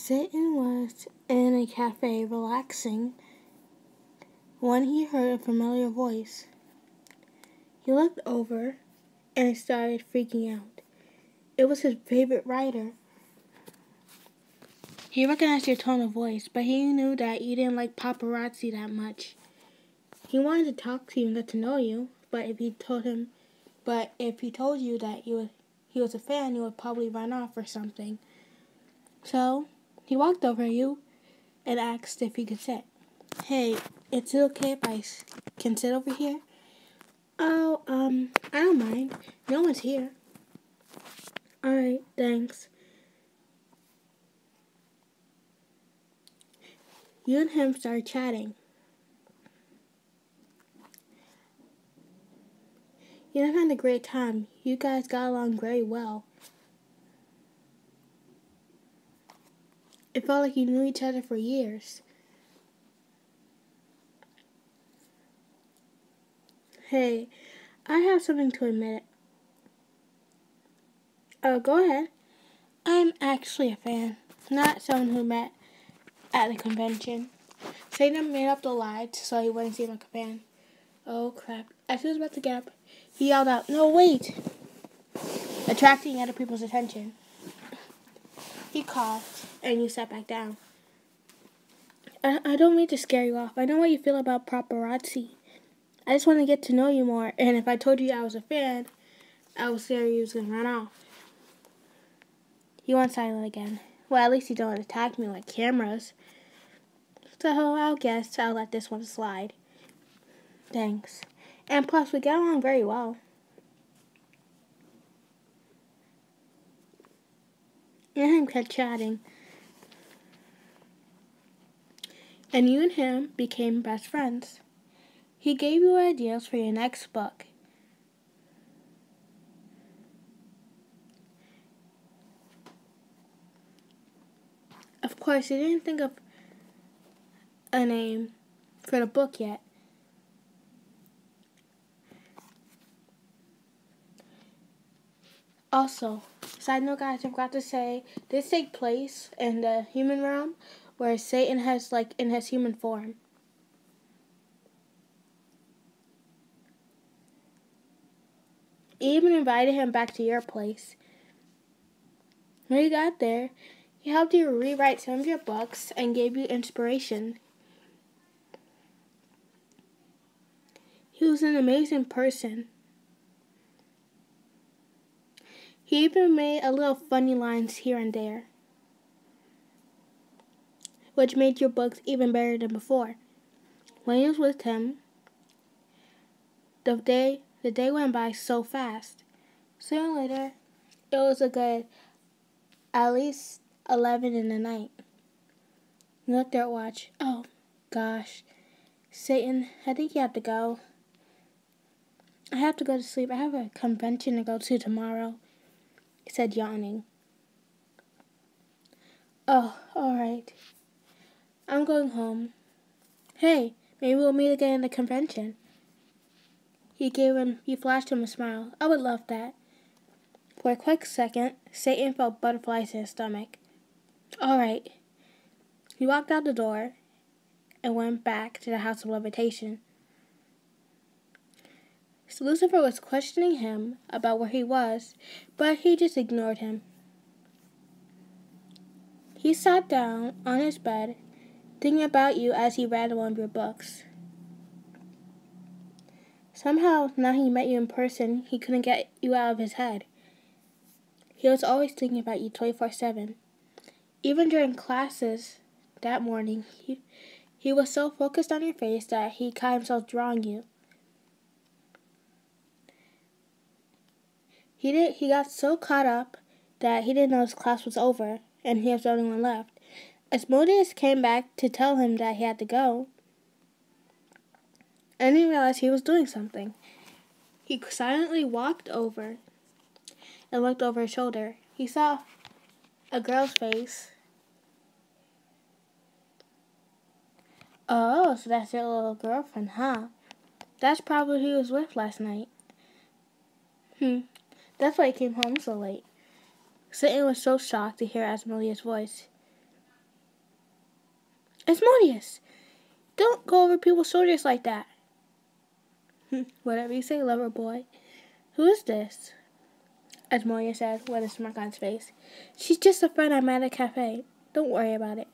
Satan was in a cafe relaxing when he heard a familiar voice. He looked over and started freaking out. It was his favorite writer. He recognized your tone of voice, but he knew that you didn't like paparazzi that much. He wanted to talk to you and get to know you, but if he told you that he was a fan, you would probably run off or something. So he walked over to you and asked if he could sit. Hey, is it okay if I can sit over here? Oh, I don't mind. No one's here. Alright, thanks. You and him started chatting. You guys had a great time. You guys got along very well. It felt like you knew each other for years. Hey, I have something to admit. Oh, go ahead. I'm actually a fan, not someone who met at the convention. Satan made up the lie so he wouldn't seem like a fan. Oh, crap. As he was about to get up, he yelled out, "No, wait!" attracting other people's attention. He coughed, and you sat back down. I don't mean to scare you off. I know what you feel about paparazzi. I just want to get to know you more, and if I told you I was a fan, I was scared you was going to run off. He went silent again. Well, at least you don't attack me like cameras. So I'll guess I'll let this one slide. Thanks. And plus, we get along very well. And him kept chatting. And you and him became best friends. He gave you ideas for your next book. Of course, he didn't think of a name for the book yet. Also, side note guys, I forgot to say, this takes place in the human realm where Satan has in his human form. You even invited him back to your place. When you got there, he helped you rewrite some of your books and gave you inspiration. He was an amazing person. He even made a little funny lines here and there, which made your books even better than before. When you was with him, the day went by so fast. Sooner or later, it was a good at least 11 in the night. You looked at your watch. Oh, gosh. Satan, I think you have to go. I have to go to sleep. I have a convention to go to tomorrow, he said, yawning. Oh, all right. I'm going home. Hey, maybe we'll meet again at the convention. He flashed him a smile. I would love that. For a quick second, Satan felt butterflies in his stomach. All right. He walked out the door and went back to the House of Levitation. So Lucifer was questioning him about where he was, but he just ignored him. He sat down on his bed, thinking about you as he read one of your books. Somehow, now he met you in person, he couldn't get you out of his head. He was always thinking about you 24/7. Even during classes that morning, he was so focused on your face that he caught himself drawing you. He got so caught up that he didn't know his class was over and he was the only one left. Asmodeus came back to tell him that he had to go, and he realized he was doing something. He silently walked over and looked over his shoulder. He saw a girl's face. Oh, so that's your little girlfriend, huh? That's probably who he was with last night. That's why he came home so late. Satan was so shocked to hear Asmodeus' voice. Asmodeus, don't go over people's shoulders like that. Whatever you say, lover boy. Who is this? Asmodeus said with a smirk on his face. She's just a friend I met at a cafe. Don't worry about it.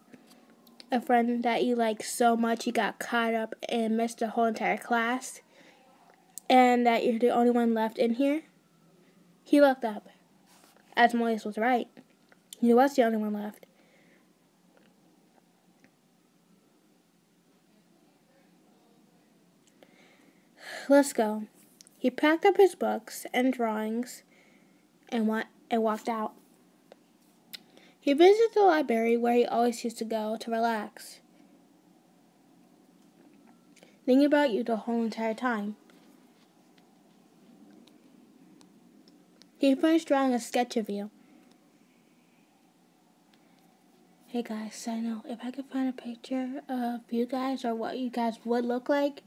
A friend that you like so much you got caught up and missed the whole entire class? And that you're the only one left in here? He looked up. Asmodeus was right. He was the only one left. Let's go. He packed up his books and drawings and walked out. He visited the library where he always used to go to relax, thinking about you the whole entire time. He finished drawing a sketch of you. Hey guys, I know if I could find a picture of you guys or what you guys would look like,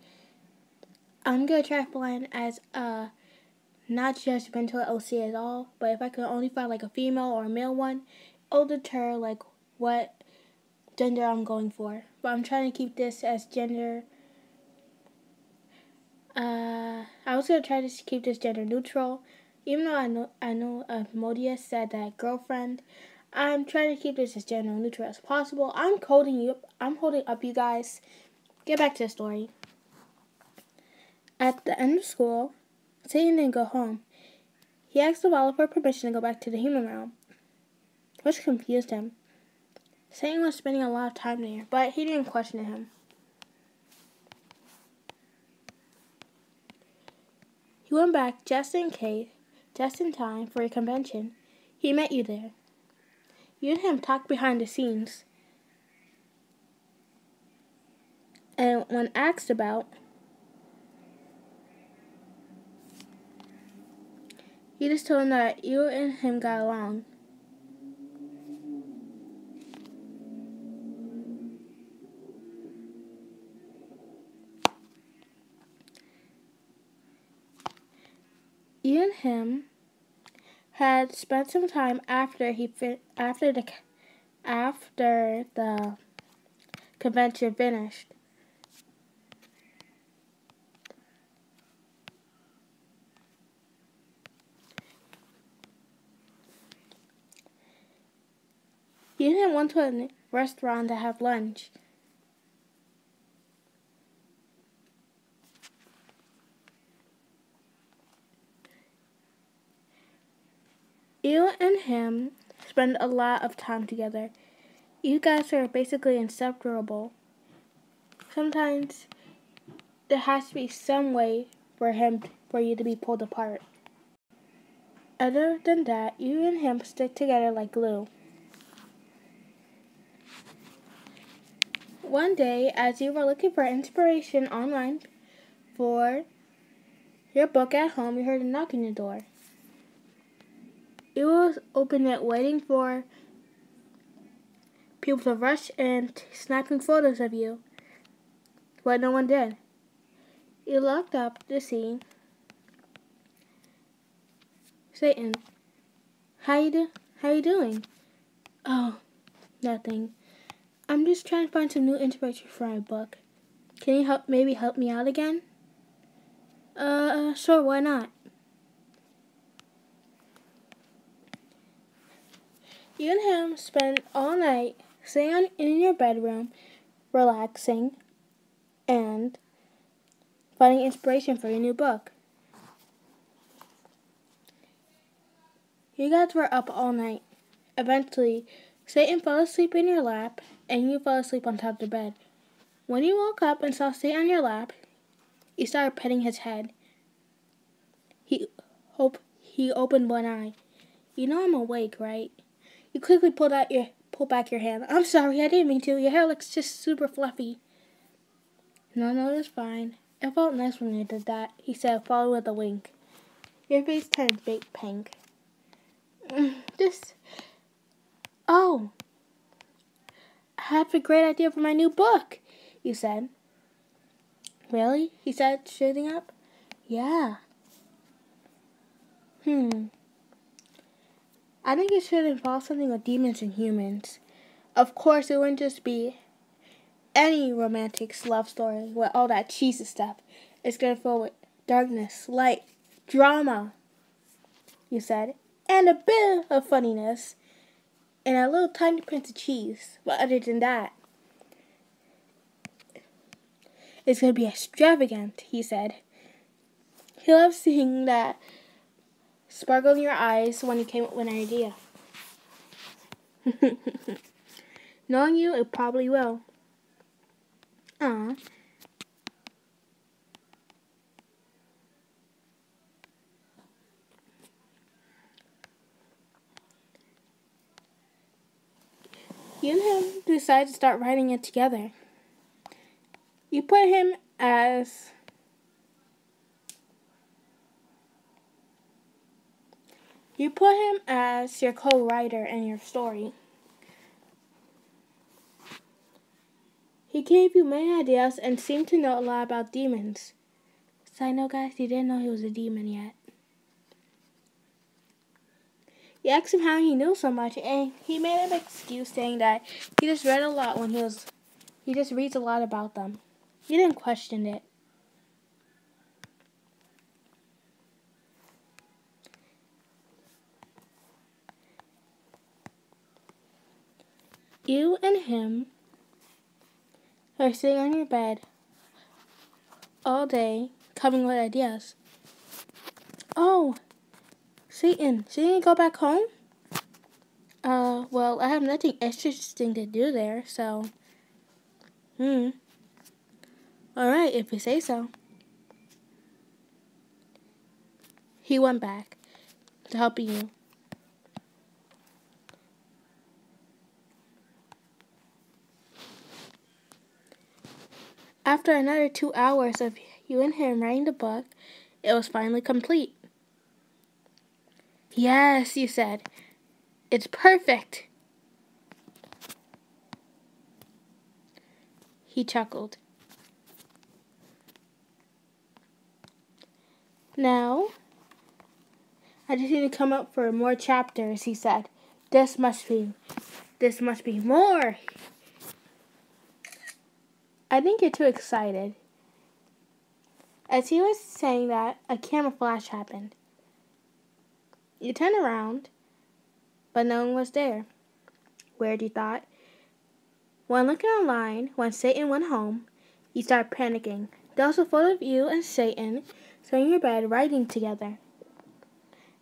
I'm gonna try to find as not judgmental OC at all, but if I could only find like a female or a male one, it'll deter like what gender I'm going for. But I'm trying to keep this as gender. I was gonna try to keep this gender neutral, even though I know Asmodeus said that girlfriend. I'm trying to keep this as gender neutral as possible. I'm holding up you guys. Get back to the story. At the end of school, Satan didn't go home. He asked the Owl for permission to go back to the human realm, which confused him. Satan was spending a lot of time there, but he didn't question him. He went back just in time for a convention. He met you there. You and him talked behind the scenes. And when asked about, you just told him that you and him got along. You and him had spent some time after the convention finished. You and him went to a restaurant to have lunch. You and him spend a lot of time together. You guys are basically inseparable. Sometimes there has to be some way for you to be pulled apart. Other than that, you and him stick together like glue. One day, as you were looking for inspiration online for your book at home, you heard a knock on your door. You opened it waiting for people to rush in, snapping photos of you, but no one did. You looked up to see Satan. How you doing? Oh, nothing. I'm just trying to find some new inspiration for my book. Can you maybe help me out again? Sure, why not? You and him spent all night sitting in your bedroom, relaxing, and finding inspiration for your new book. You guys were up all night. Eventually, Satan fell asleep in your lap, and you fell asleep on top of the bed. When you woke up and saw Satan on your lap, you started petting his head. He opened one eye. You know I'm awake, right? You quickly pulled back your hand. I'm sorry, I didn't mean to. Your hair looks just super fluffy. No, it's fine. It felt nice when you did that, he said, followed with a wink. Your face turned big pink. Oh, I have a great idea for my new book, you said. Really? He said, shooting up. Yeah. I think it should involve something with demons and humans. Of course, it wouldn't just be any romantic love story with all that cheesy stuff is going to fill with darkness, light, drama, you said, and a bit of funniness, and a little tiny pinch of cheese. But other than that, it's going to be extravagant, he said. He loves seeing that sparkle in your eyes when you came up with an idea. Knowing you, it probably will. Aww. You and him decided to start writing it together. You put him as your co-writer in your story. He gave you many ideas and seemed to know a lot about demons. Side note, guys, you didn't know he was a demon yet. You asked him how he knew so much, and he made an excuse saying that he just read a lot he just reads a lot about them. You didn't question it. You and him are sitting on your bed all day, coming with ideas. Oh, Satan, shouldn't you go back home? Well, I have nothing interesting to do there, so... Alright, if you say so. He went back to helping you. After another 2 hours of you and him writing the book, it was finally complete. Yes, you said. It's perfect. He chuckled. Now, I just need to come up for more chapters, he said. This must be more. I think you're too excited. As he was saying that, a camera flash happened. You turned around, but no one was there. Weird, you thought. When looking online, when Satan went home, you started panicking. There was a photo of you and Satan sitting in your bed writing together.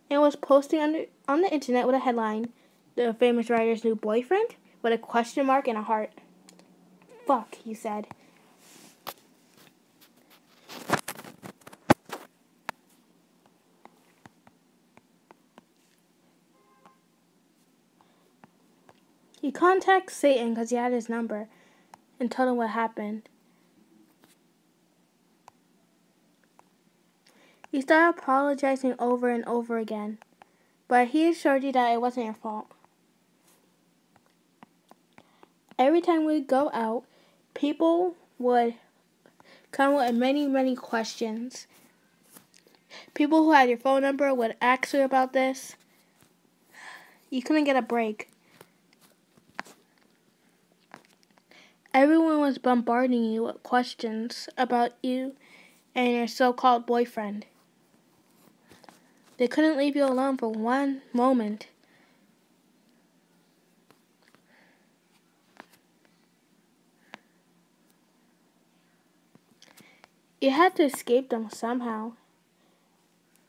It was posted on the internet with a headline, "The famous writer's new boyfriend?" with a question mark and a heart. Fuck, he said. He contacted Satan because he had his number and told him what happened. He started apologizing over and over again, but he assured you that it wasn't your fault. Every time we'd go out, people would come with many, many questions. People who had your phone number would ask you about this. You couldn't get a break. Everyone was bombarding you with questions about you and your so-called boyfriend. They couldn't leave you alone for one moment. You had to escape them somehow.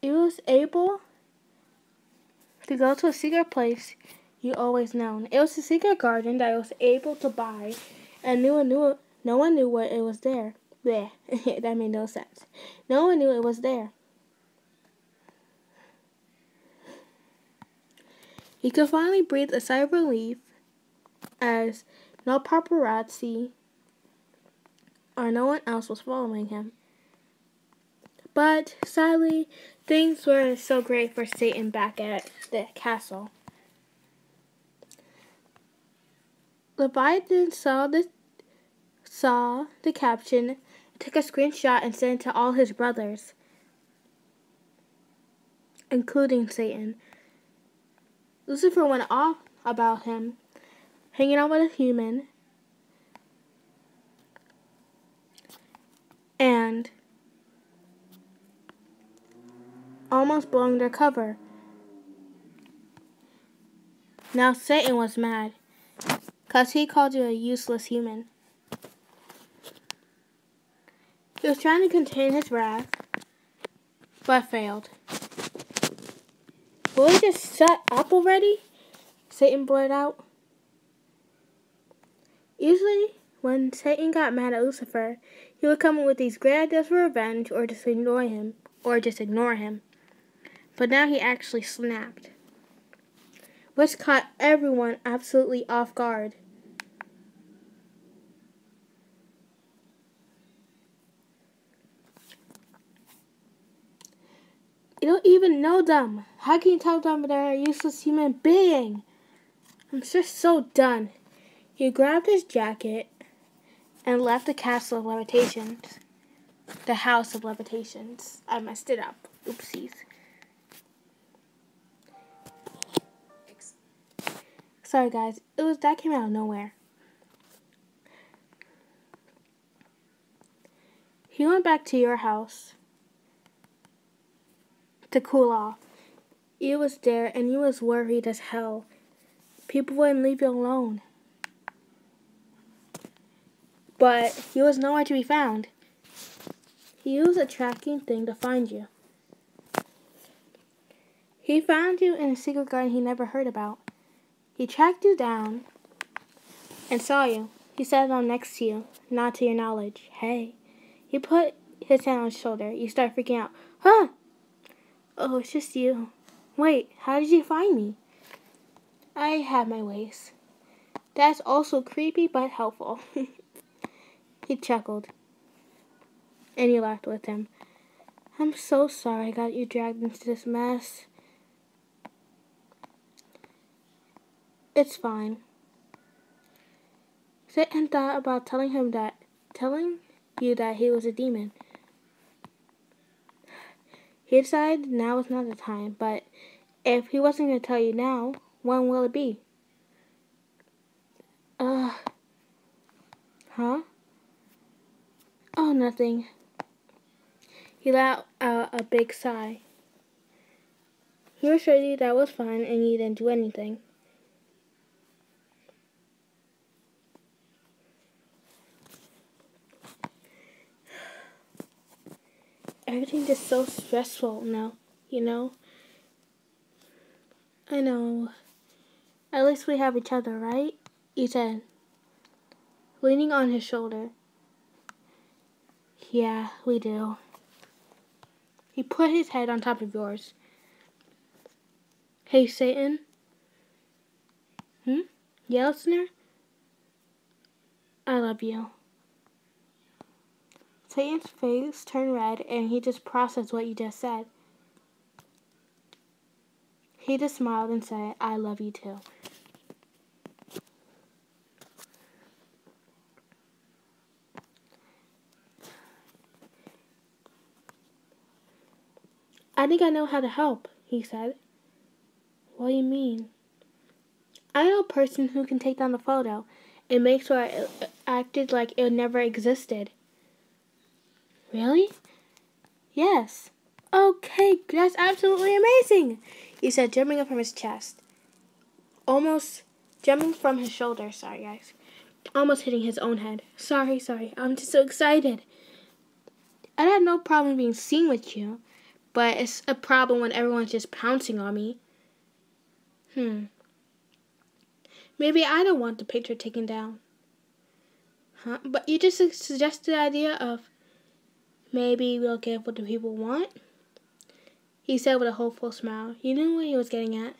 You was able to go to a secret place you always known. It was a secret garden that I was able to buy, and no one knew what it was there. Bleh. That made no sense. No one knew it was there. He could finally breathe a sigh of relief as no paparazzi or no one else was following him. But sadly, things weren't so great for Satan back at the castle. Leviathan saw the caption, took a screenshot, and sent it to all his brothers, including Satan. Lucifer went off about him, hanging out with a human, and almost blowing their cover. Now Satan was mad, 'cause he called you a useless human. He was trying to contain his wrath, but failed. Will we just shut up already? Satan blurted out. Usually, when Satan got mad at Lucifer, he would come up with these great ideas for revenge or just ignore him. But now he actually snapped, which caught everyone absolutely off guard. You don't even know them. How can you tell them they're a useless human being? I'm just so done. He grabbed his jacket and left the castle of Levitations. The House of Levitations. I messed it up. Oopsies. Sorry guys, that came out of nowhere. He went back to your house to cool off. You was there and you was worried as hell. People wouldn't leave you alone. But he was nowhere to be found. He used a tracking thing to find you. He found you in a secret garden he never heard about. He tracked you down and saw you. He sat down next to you, not to your knowledge. Hey. He put his hand on his shoulder. You start freaking out. Huh? Oh, it's just you. Wait, how did you find me? I have my ways. That's also creepy but helpful. He chuckled. And you laughed with him. I'm so sorry I got you dragged into this mess. It's fine. Satan thought about telling you that he was a demon. He decided now was not the time, but if he wasn't going to tell you now, when will it be? Huh? Oh, nothing. He let out a big sigh. He assured you that was fine and you didn't do anything. Everything's just so stressful now, you know? I know. At least we have each other, right? You said, leaning on his shoulder. Yeah, we do. He put his head on top of yours. Hey, Satan? Yeah, listener? I love you. Satan's face turned red and he just processed what you just said. He just smiled and said, I love you too. I think I know how to help, he said. What do you mean? I know a person who can take down the photo and make sure it acted like it never existed. Really? Yes. Okay, that's absolutely amazing, he said, jumping up from his chest. Almost jumping from his shoulder, sorry guys. Almost hitting his own head. Sorry, I'm just so excited. I had no problem being seen with you, but it's a problem when everyone's just pouncing on me. Maybe I don't want the picture taken down. Huh? But you just suggested the idea of maybe we'll get what the people want? He said with a hopeful smile. You knew what he was getting at.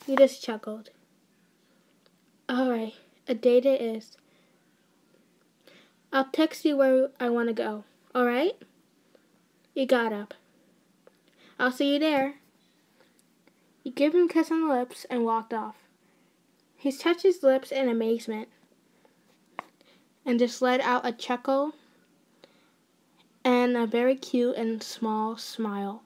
He just chuckled. Alright, a date it is. I'll text you where I want to go. Alright? He got up. I'll see you there. He gave him a kiss on the lips and walked off. He touched his lips in amazement and just let out a chuckle and a very cute and small smile.